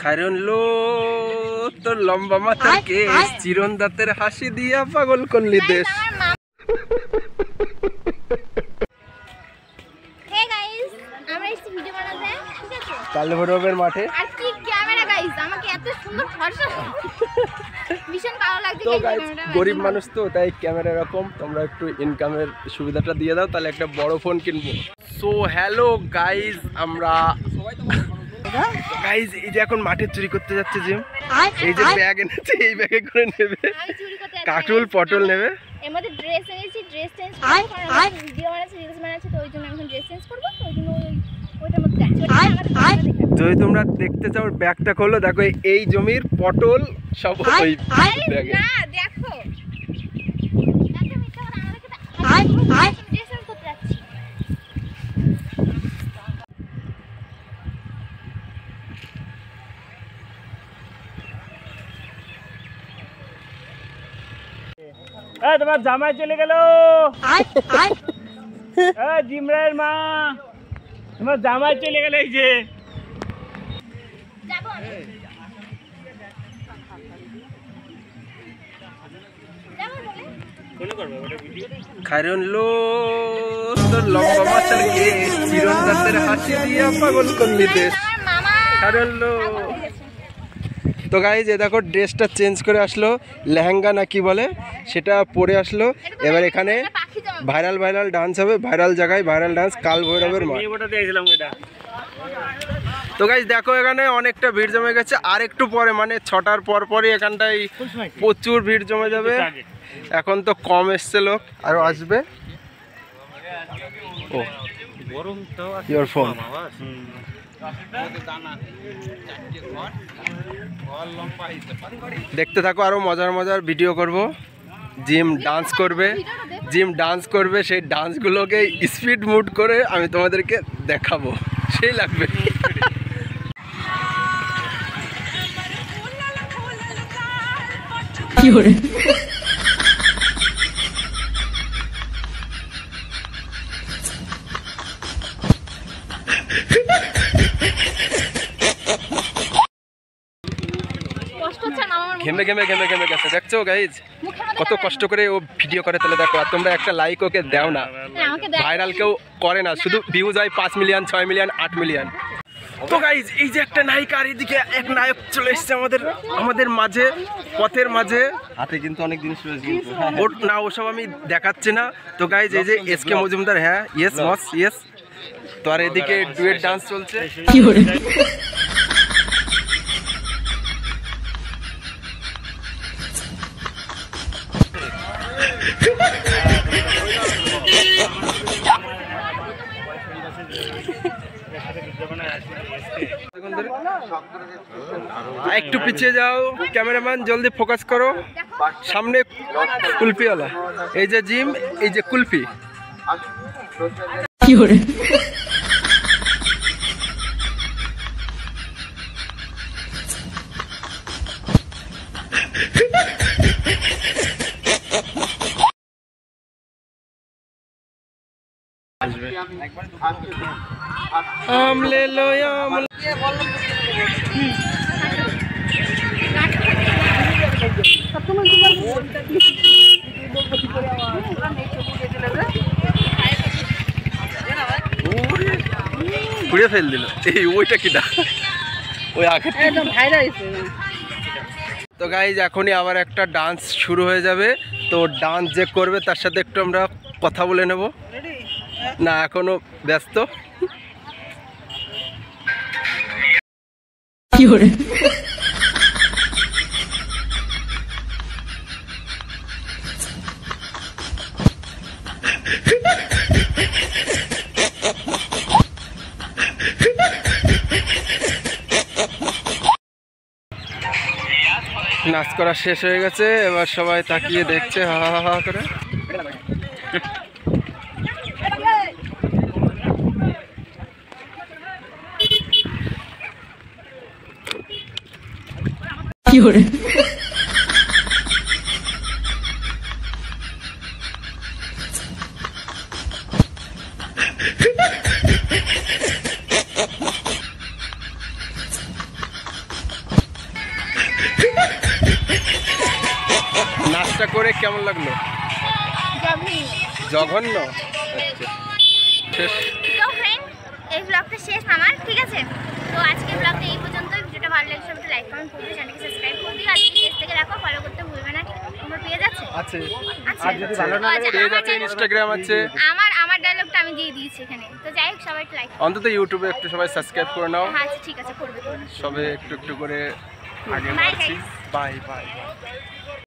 খায়রন লো তোর লম্বা মাথার কেস, চিরন দাঁতের হাসি দিয়া পাগল করলি দেশ। কাল ভৈরবের মাঠে গরিব মানুষ তো তাই ক্যামেরা এরকম, তোমরা একটু ইনকামের সুবিধাটা দিয়ে দাও, তাহলে একটা বড় ফোন কিনবো। সো হ্যালো গাইজ, আমরা গাইজ এই যে এখন মাঠে চুরি করতে যাচ্ছে জিম। এই যে ব্যাগ এনেছে, এই ব্যাগে করে নেবে কাটুল পটল নেবে। এর মধ্যে ড্রেস এনেছি, ড্রেস চেঞ্জ করব, কারণ ভিডিও বানাচ্ছি, রিলস বানাচ্ছি, তো ওই জন্য আমি ড্রেস চেঞ্জ করব, তো ওই জন্য ওইটার মধ্যে যাচ্ছি। যদি তোমরা দেখতে চাও ব্যাগটা খোলো, দেখো এই জমির পটল সব ওই ব্যাগে। না দেখো মিথ্যা কথা, আমাদেরকে ড্রেস চেঞ্জ করতে যাচ্ছি। তোমার জামাই চলে গেল, জিমরায়ের মা, তোমার জামাই চলে গেল। এই যে খায়রন লো তোর লম্বা মাথার কেস, চিরন দাঁতের হাসি দিয়া পাগল করলি দেশ। খায়রন লো। তো গাইজ এই দেখো ড্রেসটা চেঞ্জ করে আসলো, লেহেঙ্গা না কি বলে সেটা পরে আসলো। এবার এখানে ভাইরাল ডান্স হবে, ভাইরাল জায়গায় ভাইরাল ডান্স, কাল ভৈরবের মাঠ। তো গাইজ দেখো এখানে অনেকটা ভিড় জমে গেছে, আর একটু পরে মানে 6টার পরই এখানটায় প্রচুর ভিড় জমে যাবে। এখন তো কম এসছে লোক, আরো আসবে। ও ইওর ফোন। দেখতে থাকো, আরো মজার ভিডিও করব। জিম ডান্স করবে, সেই ডান্সগুলোকে স্পিড মুড করে আমি তোমাদেরকে দেখাবো, সেই লাগবে। কি করে ঘেমে গেছে, দেখছো গাইজ কত কষ্ট করে ও ভিডিও করে, তাহলে দেখো। আর তোমরা একটা লাইক ওকে দাও না, ভাইরাল কেউ করে না, শুধু ভিউজ হয় 5 মিলিয়ন, 6 মিলিয়ন, 8 মিলিয়ন। তো গাইজ এই যে একটা নায়িকা, আর এদিকে এক নায়ক চলে এসছে আমাদের মাঝে, পথের মাঝে। হাতে কিন্তু অনেক জিনিস রয়েছে, না ওসব আমি দেখাচ্ছি না। তো গাইজ এই যে এসকে মজুমদার, হ্যাঁ ইয়েস বস ইয়েস। তো আর এদিকে ডুয়েট ডান্স চলছে। একটু পিছিয়ে যাও ক্যামেরাম্যান, জলদি ফোকাস করো, সামনে কুলফিওয়ালা। এই যে জিম, এই যে কুলফি। কি করে আমলে লো আমলে। ঘুরে ফেল দিল, এই ওইটা কিটা ওই আগে। তো গাইজ এখনই আবার একটা ডান্স শুরু হয়ে যাবে, তো ডান্স যে করবে তার সাথে একটু আমরা কথা বলে নেব। না এখনো ব্যস্ত। কি করে নাচ করা শেষ হয়ে গেছে, এবার সবাই তাকিয়ে দেখছে হা হা হা করে। কি করে নাচটা করে কেমন লাগলো? জঘন্য। আচ্ছা শেষ। তো ফ্রেন্ড এই ব্লগটা শেষ আমার, ঠিক আছে? তো আজকে ব্লগটা এই পর্যন্ত। ভিডিওটা ভালো লাগলে সবাই লাইক কমেন্ট করবে, চ্যানেলকে সাবস্ক্রাইব করে দিও। আর পেজ থেকে রাখো, ফলো করতে ভুলবে না। তোমার পেজ আছে? আছে। আচ্ছা, আর যদি ভালো না লাগে পেজ আছে, ইনস্টাগ্রাম আছে। আমার ডায়লগটা আমি দিয়ে দিয়েছি এখানে। তো যাই হোক, সবাই লাইক অন্তত ইউটিউবে একটু সবাই সাবস্ক্রাইব করে নাও। আচ্ছা ঠিক আছে, করবে। সবে একটু একটু করে আগে Bye, বাড়ছি। guys. Bye bye.